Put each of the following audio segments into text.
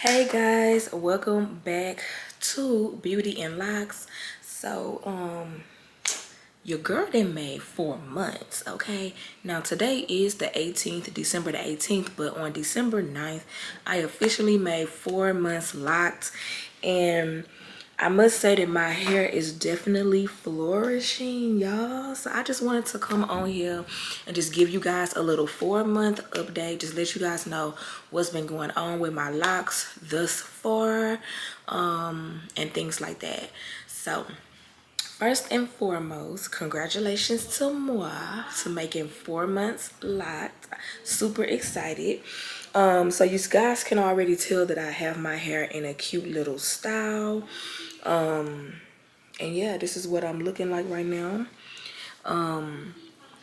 Hey guys, welcome back to Beauty in Locx. Your girl done made 4 months, okay? Now today is the 18th, December the 18th, but on December 9th, I officially made 4 months locked, and I must say that my hair is definitely flourishing, y'all. So I just wanted to come on here and just give you guys a little 4-month update. Just let you guys know what's been going on with my locks thus far, and things like that. So first and foremost, congratulations to moi to making 4 months locked. Super excited. So you guys can already tell that I have my hair in a cute little style. And yeah, this is what I'm looking like right now.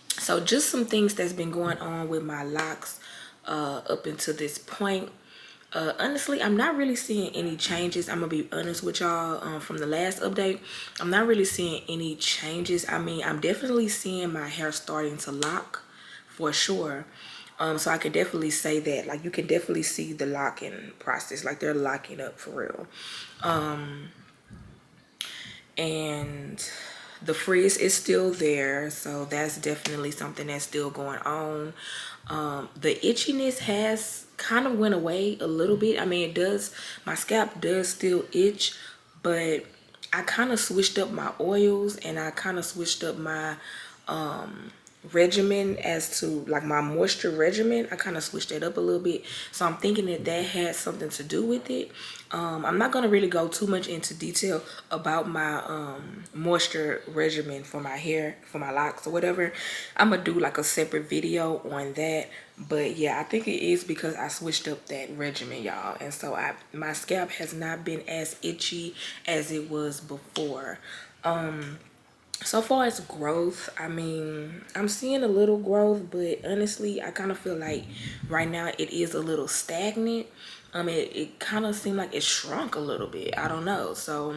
So just some things that's been going on with my locks up until this point. Honestly, I'm not really seeing any changes. I'm gonna be honest with y'all. From the last update, I'm not really seeing any changes. I mean, I'm definitely seeing my hair starting to lock for sure. So I could definitely say that, like, you can definitely see the locking process, like they're locking up for real. And the frizz is still there, so that's definitely something that's still going on. The itchiness has kind of went away a little bit. I mean, it does, my scalp does still itch, but I kind of switched up my oils, and I kind of switched up my regimen as to, like, my moisture regimen. I kind of switched it up a little bit, so I'm thinking that that had something to do with it. I'm not going to really go too much into detail about my moisture regimen for my hair, for my locks or whatever. I'm gonna do like a separate video on that, but yeah, I think it is because I switched up that regimen, y'all, and so my scalp has not been as itchy as it was before. So far as growth, I mean, I'm seeing a little growth, but honestly, I kind of feel like right now it is a little stagnant. It kind of seemed like it shrunk a little bit. I don't know. So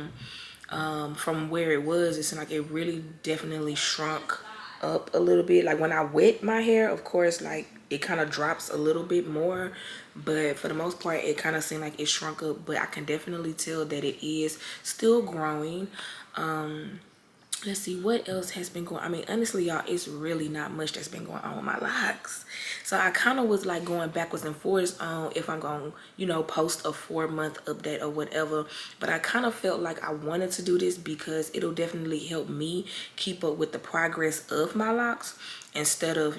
from where it was, it seemed like it really definitely shrunk up a little bit. Like when I wet my hair, of course, like it kind of drops a little bit more, but for the most part, it kind of seemed like it shrunk up. But I can definitely tell that it is still growing. Let's see what else has been going. I mean, honestly, y'all, it's really not much that's been going on with my locks. So I kind of was like going backwards and forwards on if I'm going to, post a 4-month update or whatever. But I kind of felt like I wanted to do this because it'll definitely help me keep up with the progress of my locks, instead of,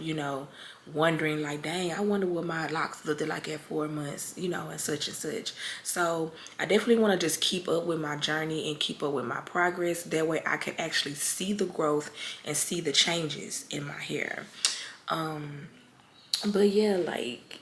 wondering like, dang, I wonder what my locks looked like at 4 months, and such and such. So I definitely want to just keep up with my journey and keep up with my progress. That way I can actually see the growth and see the changes in my hair. But yeah, like,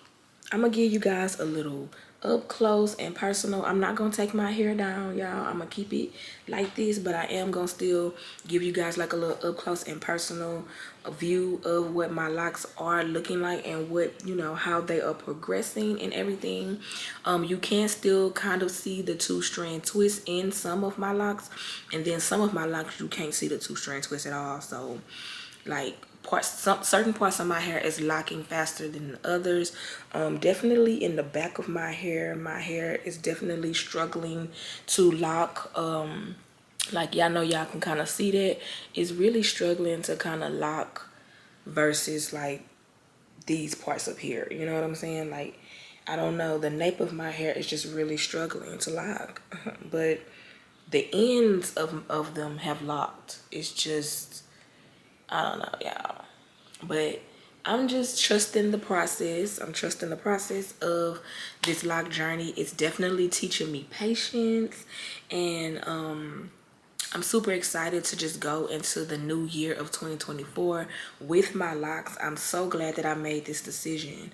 I'm gonna give you guys a little up close and personal. I'm not gonna take my hair down, y'all. I'm gonna keep it like this, but I am gonna still give you guys like a little up close and personal view of what my locks are looking like, and what, how they are progressing and everything. You can still kind of see the 2-strand twist in some of my locks, and then some of my locks you can't see the 2-strand twist at all. So like, certain parts of my hair is locking faster than others. Definitely in the back of my hair is definitely struggling to lock. Like, y'all know, y'all can kind of see that it's really struggling to kind of lock versus like these parts up here, you know what I'm saying? Like, I don't know, the nape of my hair is just really struggling to lock. But the ends of them have locked. It's just, I don't know, y'all. But I'm just trusting the process. I'm trusting the process of this lock journey. It's definitely teaching me patience. And I'm super excited to just go into the new year of 2024 with my locks. I'm so glad that I made this decision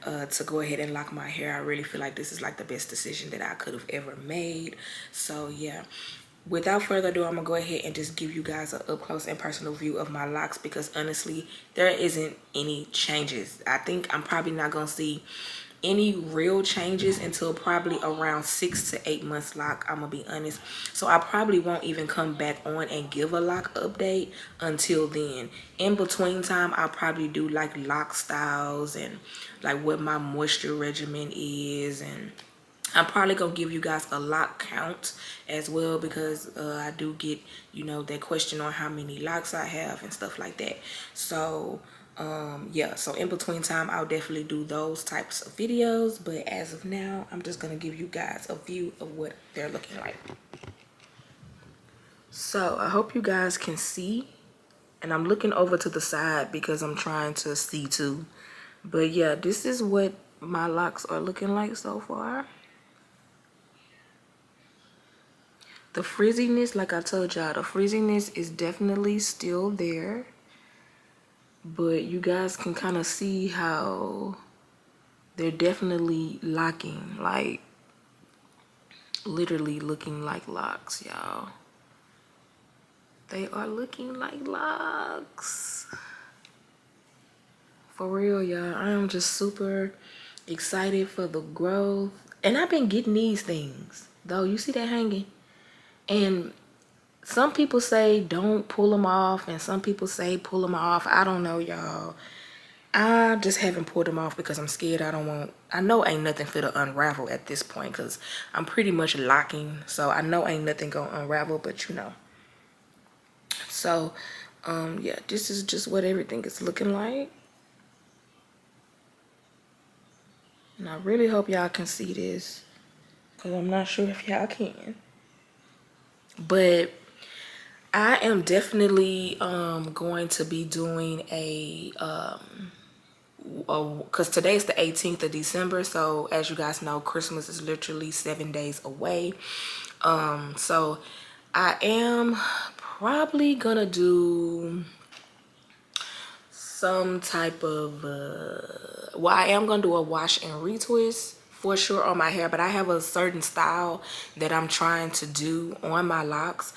to go ahead and lock my hair. I really feel like this is like the best decision that I could have ever made. So yeah, without further ado, I'm gonna go ahead and just give you guys an up close and personal view of my locks, because honestly, there isn't any changes. I think I'm probably not gonna see any real changes until probably around 6 to 8 months lock. I'm gonna be honest. So I probably won't even come back on and give a lock update until then. In between time, I'll probably do like lock styles and like what my moisture regimen is, and I'm probably gonna give you guys a lock count as well, because I do get, you know, that question on how many locks I have and stuff like that. So yeah, so in between time I'll definitely do those types of videos, but as of now I'm just gonna give you guys a view of what they're looking like. So I hope you guys can see, and I'm looking over to the side because I'm trying to see too. But yeah, this is what my locks are looking like so far. The frizziness, like I told y'all, the frizziness is definitely still there. But you guys can kind of see how they're definitely locking, like literally looking like locks, y'all. They are looking like locks. For real, y'all. I am just super excited for the growth. And I've been getting these things, though. You see that hanging? And some people say don't pull them off, and some people say pull them off. I don't know, y'all. I just haven't pulled them off because I'm scared. I know ain't nothing for to unravel at this point, because I'm pretty much locking. So I know ain't nothing gonna unravel, but you know. So yeah, this is just what everything is looking like. And I really hope y'all can see this, because I'm not sure if y'all can. But I am definitely going to be doing a because today's the 18th of December, so as you guys know, Christmas is literally 7 days away. So I am probably gonna do some type of well, I am gonna do a wash and retwist for sure on my hair, but I have a certain style that I'm trying to do on my locks.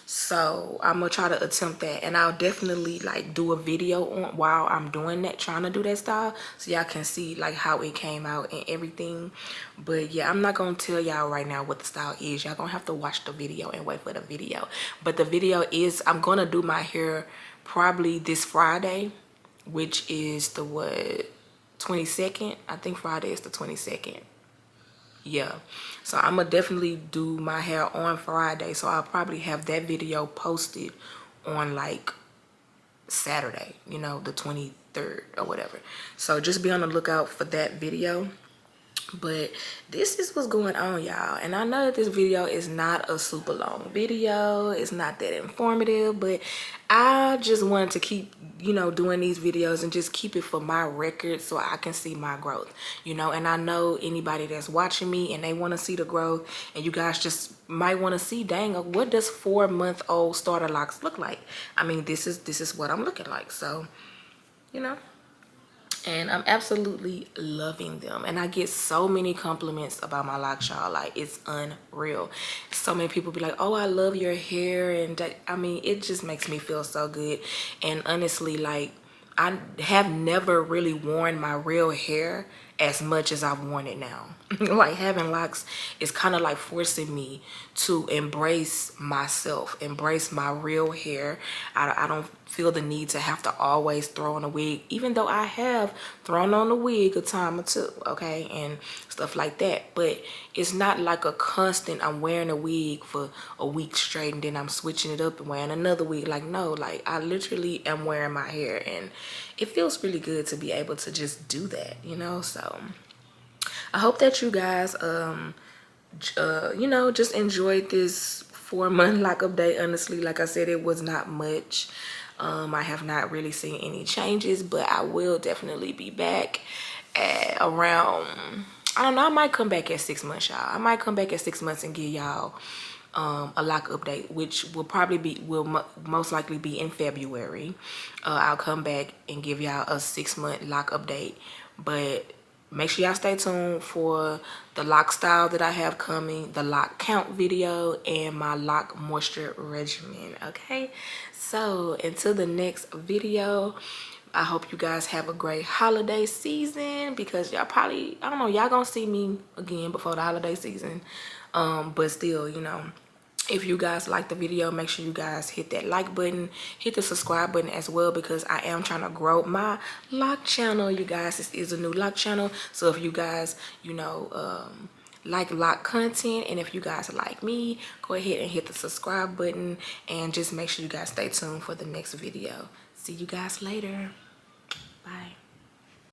So I'm gonna try to attempt that, and I'll definitely like do a video on while I'm doing that, trying to do that style, so y'all can see like how it came out and everything. But yeah, I'm not gonna tell y'all right now what the style is. Y'all gonna have to watch the video and wait for the video. But the video is, I'm gonna do my hair probably this Friday, which is the what, 22nd. I think Friday is the 22nd. Yeah, so I'm gonna definitely do my hair on Friday, so I'll probably have that video posted on like Saturday, you know, the 23rd or whatever. So just be on the lookout for that video. But this is what's going on, y'all, and I know that this video is not a super long video, it's not that informative, but I just wanted to keep, you know, doing these videos and just keep it for my record so I can see my growth, you know. And I know anybody that's watching me and they want to see the growth, and you guys just might want to see, dang, what does 4-month-old starter locks look like? I mean, this is what I'm looking like, so you know. And I'm absolutely loving them, and I get so many compliments about my locks, y'all. Like, it's unreal. So many people be like, oh, I love your hair, and that, I mean, it just makes me feel so good. And honestly, like, I have never really worn my real hair as much as I've worn it now. Like, having locks is kind of like forcing me to embrace myself, embrace my real hair. I don't feel the need to have to always throw on a wig, even though I have thrown on a wig a time or two, okay, and stuff like that. But it's not like a constant, I'm wearing a wig for a week straight and then I'm switching it up and wearing another wig. Like, no, like, I literally am wearing my hair, and it feels really good to be able to just do that, you know. So I hope that you guys you know, just enjoyed this 4-month lock update. Honestly, like I said, it was not much. I have not really seen any changes, but I will definitely be back at around, I don't know, I might come back at 6 months, y'all. I might come back at 6 months and give y'all a lock update, which will probably be, most likely be in February. I'll come back and give y'all a 6-month lock update, but make sure y'all stay tuned for the lock style that I have coming, the lock count video, and my lock moisture regimen, okay? So until the next video, I hope you guys have a great holiday season, because y'all probably, I don't know, y'all gonna see me again before the holiday season. But still, you know, If you guys like the video, make sure you guys hit that like button, hit the subscribe button as well, because I am trying to grow my Loc channel, you guys. This is a new Loc channel, so if you guys, you know, like Loc content, and if you guys like me, go ahead and hit the subscribe button, and just make sure you guys stay tuned for the next video. See you guys later. Bye.